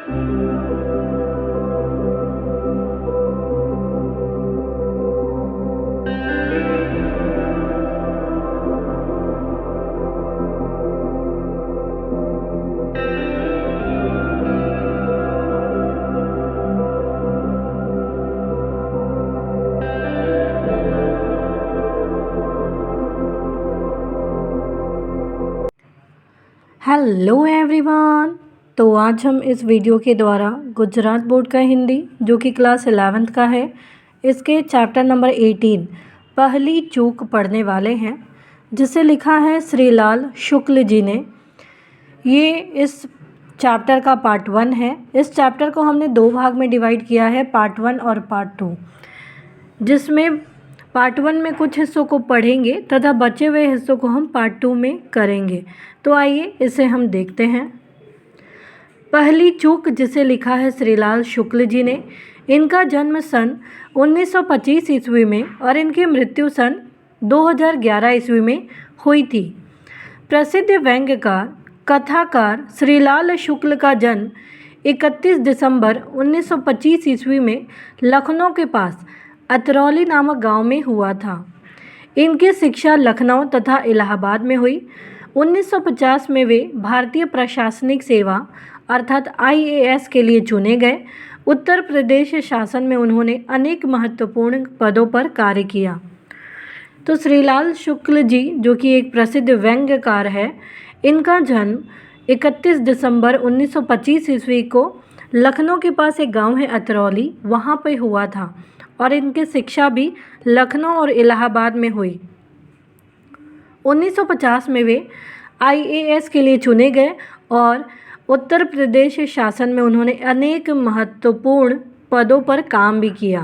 Hello everyone. तो आज हम इस वीडियो के द्वारा गुजरात बोर्ड का हिंदी जो कि क्लास 11th का है, इसके चैप्टर नंबर 18 पहली चूक पढ़ने वाले हैं, जिसे लिखा है श्रीलाल शुक्ल जी ने। ये इस चैप्टर का पार्ट 1 है। इस चैप्टर को हमने 2 भाग में डिवाइड किया है, पार्ट 1 और पार्ट 2, जिसमें पार्ट 1 में कुछ हिस्सों को पढ़ेंगे तथा बचे हुए हिस्सों को हम पार्ट 2 में करेंगे। तो आइए इसे हम देखते हैं। पहली चूक, जिसे लिखा है श्रीलाल शुक्ल जी ने। इनका जन्म सन 1925 ईस्वी में और इनकी मृत्यु सन 2011 ईस्वी में हुई थी। प्रसिद्ध व्यंग्यकार कथाकार श्रीलाल शुक्ल का जन्म 31 दिसंबर 1925 ईस्वी में लखनऊ के पास अतरौली नामक गांव में हुआ था। इनकी शिक्षा लखनऊ तथा इलाहाबाद में हुई। 1950 में वे भारतीय प्रशासनिक सेवा अर्थात IAS के लिए चुने गए। उत्तर प्रदेश शासन में उन्होंने अनेक महत्वपूर्ण पदों पर कार्य किया। तो श्रीलाल शुक्ल जी, जो कि एक प्रसिद्ध व्यंग्यकार है, इनका जन्म 31 दिसंबर 1925 ईस्वी को लखनऊ के पास एक गांव है अतरौली, वहाँ पे हुआ था और इनकी शिक्षा भी लखनऊ और इलाहाबाद में हुई। 1950 में वे IAS के लिए चुने गए और उत्तर प्रदेश शासन में उन्होंने अनेक महत्वपूर्ण पदों पर काम भी किया।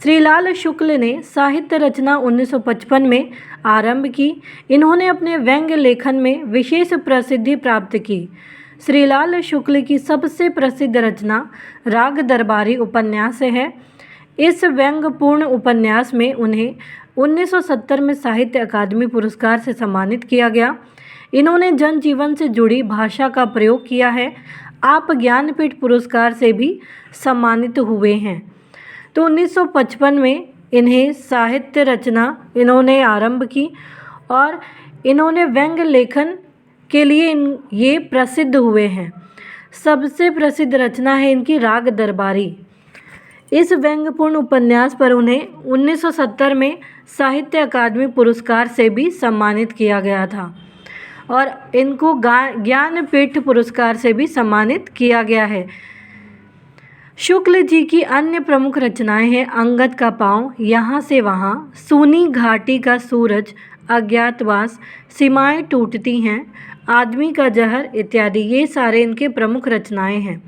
श्रीलाल शुक्ल ने साहित्य रचना 1955 में आरंभ की। इन्होंने अपने व्यंग्य लेखन में विशेष प्रसिद्धि प्राप्त की। श्रीलाल शुक्ल की सबसे प्रसिद्ध रचना राग दरबारी उपन्यास है। इस व्यंग्यपूर्ण उपन्यास में उन्हें 1970 में साहित्य अकादमी पुरस्कार से सम्मानित किया गया। इन्होंने जनजीवन से जुड़ी भाषा का प्रयोग किया है। आप ज्ञानपीठ पुरस्कार से भी सम्मानित हुए हैं। तो 1955 में इन्हें साहित्य रचना इन्होंने आरंभ की और इन्होंने व्यंग्य लेखन के लिए ये प्रसिद्ध हुए हैं। सबसे प्रसिद्ध रचना है इनकी राग दरबारी। इस व्यंग्यपूर्ण उपन्यास पर उन्हें 1970 में साहित्य अकादमी पुरस्कार से भी सम्मानित किया गया था और इनको ज्ञानपीठ पुरस्कार से भी सम्मानित किया गया है। शुक्ल जी की अन्य प्रमुख रचनाएं हैं अंगद का पाँव, यहाँ से वहाँ, सूनी घाटी का सूरज, अज्ञातवास, सीमाएं टूटती हैं, आदमी का जहर इत्यादि। ये सारे इनके प्रमुख रचनाएं हैं।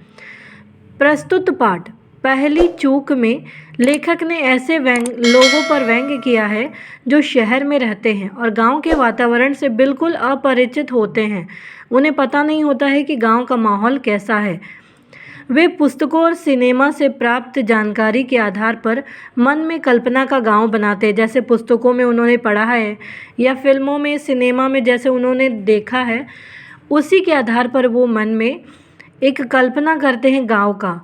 प्रस्तुत पाठ। पहली चूक में लेखक ने ऐसे लोगों पर व्यंग्य किया है जो शहर में रहते हैं और गांव के वातावरण से बिल्कुल अपरिचित होते हैं। उन्हें पता नहीं होता है कि गांव का माहौल कैसा है। वे पुस्तकों और सिनेमा से प्राप्त जानकारी के आधार पर मन में कल्पना का गांव बनाते हैं। जैसे पुस्तकों में उन्होंने पढ़ा है या फिल्मों में, सिनेमा में जैसे उन्होंने देखा है, उसी के आधार पर वो मन में एक कल्पना करते हैं गांव का।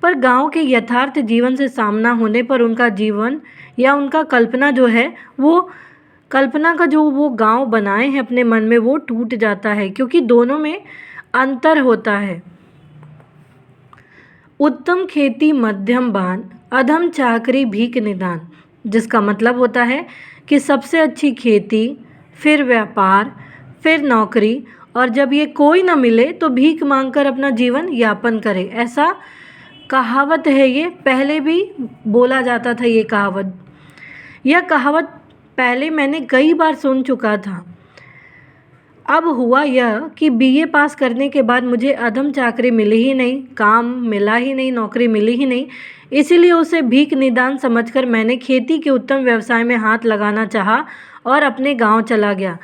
पर गांव के यथार्थ जीवन से सामना होने पर उनका जीवन या उनका कल्पना जो है, वो कल्पना का जो वो गांव बनाए हैं अपने मन में, वो टूट जाता है, क्योंकि दोनों में अंतर होता है। उत्तम खेती मध्यम बान, अधम चाकरी भीख निदान, जिसका मतलब होता है कि सबसे अच्छी खेती, फिर व्यापार, फिर नौकरी, और जब ये कोई ना मिले तो भीख मांगकर अपना जीवन यापन करे। ऐसा कहावत है। ये पहले भी बोला जाता था। यह कहावत पहले मैंने कई बार सुन चुका था। अब हुआ यह कि BA पास करने के बाद मुझे अधम चाकरी मिली ही नहीं, काम मिला ही नहीं, नौकरी मिली ही नहीं। इसीलिए उसे भीख निदान समझकर मैंने खेती के उत्तम व्यवसाय में हाथ लगाना चाहा और अपने गांव चला गया।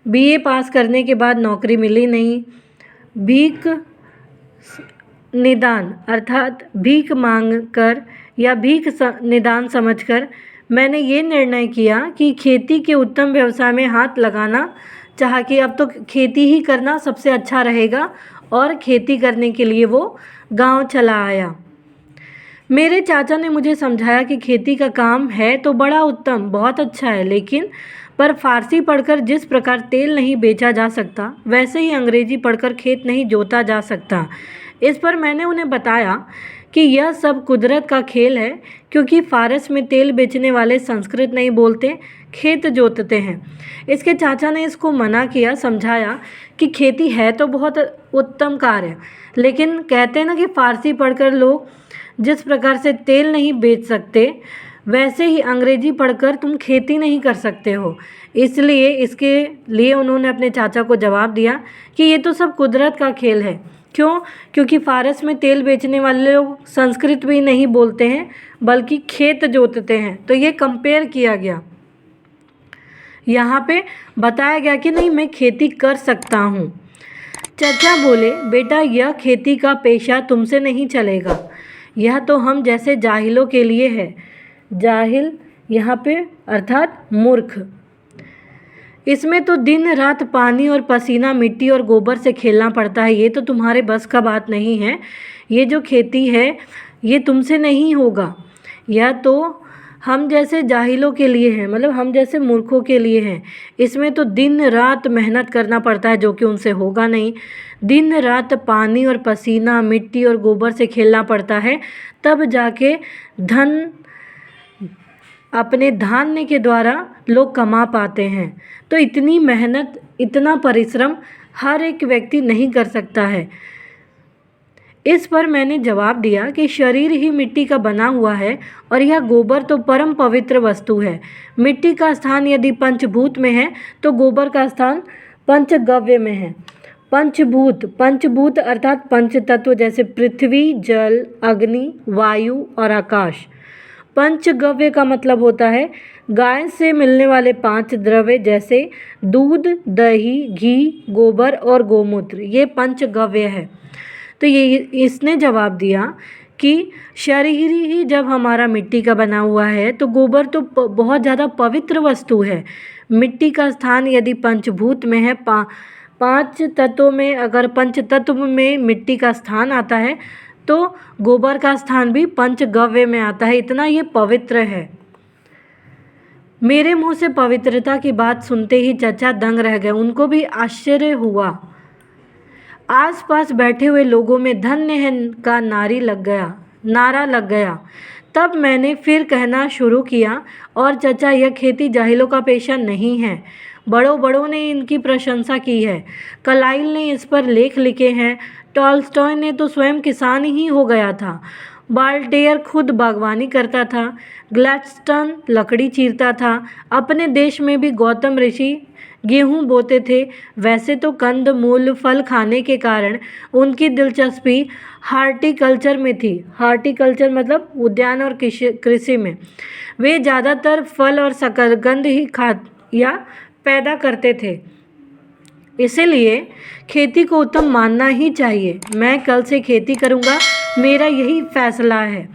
BA पास करने के बाद नौकरी मिली नहीं, भीख निदान अर्थात भीख मांगकर या भीख निदान समझकर मैंने ये निर्णय किया कि खेती के उत्तम व्यवसाय में हाथ लगाना चाहा कि अब तो खेती ही करना सबसे अच्छा रहेगा और खेती करने के लिए वो गांव चला आया। मेरे चाचा ने मुझे समझाया कि खेती का काम है तो बड़ा उत्तम, बहुत अच्छा है, लेकिन पर फारसी पढ़कर जिस प्रकार तेल नहीं बेचा जा सकता, वैसे ही अंग्रेजी पढ़कर खेत नहीं जोता जा सकता। इस पर मैंने उन्हें बताया कि यह सब कुदरत का खेल है, क्योंकि फारस में तेल बेचने वाले संस्कृत नहीं बोलते, खेत जोतते हैं। इसके चाचा ने इसको मना किया, समझाया कि खेती है तो बहुत उत्तम कार्य, लेकिन कहते हैं ना कि फारसी पढ़कर लोग जिस प्रकार से तेल नहीं बेच सकते, वैसे ही अंग्रेजी पढ़कर तुम खेती नहीं कर सकते हो। इसलिए इसके लिए उन्होंने अपने चाचा को जवाब दिया कि ये तो सब कुदरत का खेल है। क्यों? क्योंकि फारस में तेल बेचने वाले लोग संस्कृत भी नहीं बोलते हैं, बल्कि खेत जोतते हैं। तो ये कंपेयर किया गया, यहाँ पे बताया गया कि नहीं, मैं खेती कर सकता हूँ। चाचा बोले, बेटा यह खेती का पेशा तुमसे नहीं चलेगा, यह तो हम जैसे जाहिलों के लिए है। जाहिल यहाँ पे अर्थात मूर्ख। इसमें तो दिन रात पानी और पसीना, मिट्टी और गोबर से खेलना पड़ता है, ये तो तुम्हारे बस का बात नहीं है। ये जो खेती है ये तुमसे नहीं होगा, यह तो हम जैसे जाहिलों के लिए है, मतलब हम जैसे मूर्खों के लिए है। इसमें तो दिन रात मेहनत करना पड़ता है, जो कि उनसे होगा नहीं। दिन रात पानी और पसीना, मिट्टी और गोबर से खेलना पड़ता है, तब जाके धन अपने धान्य के द्वारा लोग कमा पाते हैं। तो इतनी मेहनत, इतना परिश्रम हर एक व्यक्ति नहीं कर सकता है। इस पर मैंने जवाब दिया कि शरीर ही मिट्टी का बना हुआ है और यह गोबर तो परम पवित्र वस्तु है। मिट्टी का स्थान यदि पंचभूत में है तो गोबर का स्थान पंचगव्य में है। पंचभूत अर्थात पंच तत्व, जैसे पृथ्वी, जल, अग्नि, वायु और आकाश। पंचगव्य का मतलब होता है गाय से मिलने वाले 5 द्रव्य, जैसे दूध, दही, घी, गोबर और गोमूत्र, ये पंचगव्य है। तो ये इसने जवाब दिया कि शरीर ही जब हमारा मिट्टी का बना हुआ है तो गोबर तो बहुत ज़्यादा पवित्र वस्तु है। मिट्टी का स्थान यदि पंचभूत में है, 5 तत्वों में, अगर पंच तत्व में मिट्टी का स्थान आता है तो गोबर का स्थान भी पंचगव्य में आता है। इतना ये पवित्र है। मेरे मुंह से पवित्रता की बात सुनते ही चचा दंग रह गए। उनको भी आश्चर्य हुआ। आसपास बैठे हुए लोगों में धन्य है का नारा लग गया। तब मैंने फिर कहना शुरू किया, और चचा यह खेती जाहिलों का पेशा नहीं है। बड़ों ने इनकी प्रशंसा की है। कलाइल ने इस पर लेख लिखे हैं। टॉलस्टॉय ने तो स्वयं किसान ही हो गया था। बाल्टेयर खुद बागवानी करता था। ग्लैडस्टोन लकड़ी चीरता था। अपने देश में भी गौतम ऋषि गेहूँ बोते थे। वैसे तो कंद मूल फल खाने के कारण उनकी दिलचस्पी हार्टिकल्चर में थी। हार्टिकल्चर मतलब उद्यान और कृषि में। वे ज़्यादातर फल और शकरकंद ही पैदा करते थे। इसलिए खेती को उत्तम मानना ही चाहिए। मैं कल से खेती करूँगा, मेरा यही फैसला है।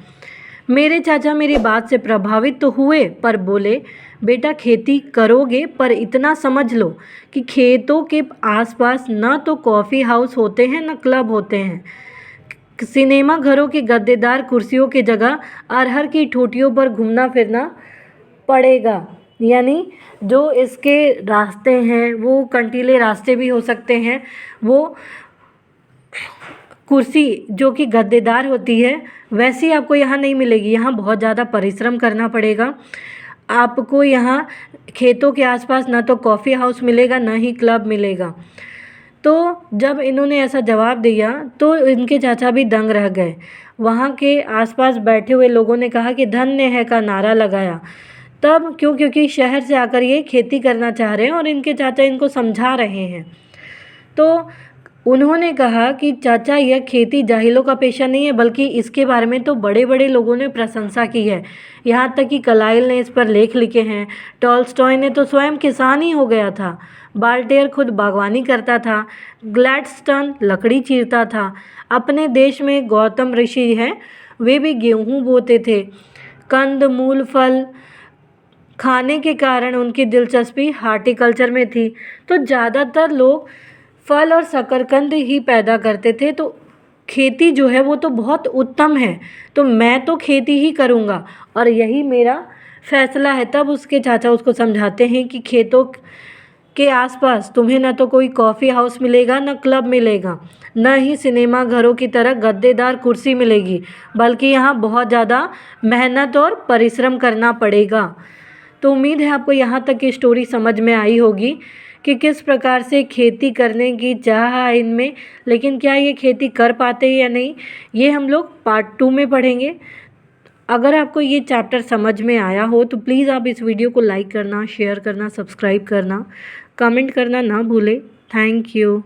मेरे चाचा मेरी बात से प्रभावित तो हुए, पर बोले, बेटा खेती करोगे पर इतना समझ लो कि खेतों के आसपास न तो कॉफ़ी हाउस होते हैं न क्लब होते हैं। सिनेमा घरों की गद्देदार कुर्सियों की जगह अरहर की ठोटियों पर घूमना फिरना पड़ेगा। यानी जो इसके रास्ते हैं वो कंटीले रास्ते भी हो सकते हैं। वो कुर्सी जो कि गद्देदार होती है वैसी आपको यहाँ नहीं मिलेगी। यहाँ बहुत ज़्यादा परिश्रम करना पड़ेगा। आपको यहाँ खेतों के आसपास ना तो कॉफ़ी हाउस मिलेगा, ना ही क्लब मिलेगा। तो जब इन्होंने ऐसा जवाब दिया तो इनके चाचा भी दंग रह गए। वहाँ के आसपास बैठे हुए लोगों ने कहा कि धन्य है का नारा लगाया। तब क्योंकि शहर से आकर ये खेती करना चाह रहे हैं और इनके चाचा इनको समझा रहे हैं। तो उन्होंने कहा कि चाचा यह खेती जाहिलों का पेशा नहीं है, बल्कि इसके बारे में तो बड़े बड़े लोगों ने प्रशंसा की है। यहाँ तक कि कलाइल ने इस पर लेख लिखे हैं। टॉलस्टॉय ने तो स्वयं किसान ही हो गया था। बाल्टेयर खुद बागवानी करता था। ग्लैडस्टोन लकड़ी चीरता था। अपने देश में गौतम ऋषि हैं, वे भी गेहूँ बोते थे। कंद मूल फल खाने के कारण उनकी दिलचस्पी हार्टिकल्चर में थी। तो ज़्यादातर लोग फल और शकरकंद ही पैदा करते थे। तो खेती जो है वो तो बहुत उत्तम है, तो मैं तो खेती ही करूँगा और यही मेरा फैसला है। तब उसके चाचा उसको समझाते हैं कि खेतों के आसपास तुम्हें न तो कोई कॉफ़ी हाउस मिलेगा, न क्लब मिलेगा, न ही सिनेमा घरों की तरह गद्देदार कुर्सी मिलेगी, बल्कि यहाँ बहुत ज़्यादा मेहनत और परिश्रम करना पड़ेगा। तो उम्मीद है आपको यहाँ तक की स्टोरी समझ में आई होगी कि किस प्रकार से खेती करने की चाह है इनमें, लेकिन क्या ये खेती कर पाते हैं या नहीं, ये हम लोग पार्ट 2 में पढ़ेंगे। अगर आपको ये चैप्टर समझ में आया हो तो प्लीज़ आप इस वीडियो को लाइक करना, शेयर करना, सब्सक्राइब करना, कमेंट करना ना भूलें। Thank you.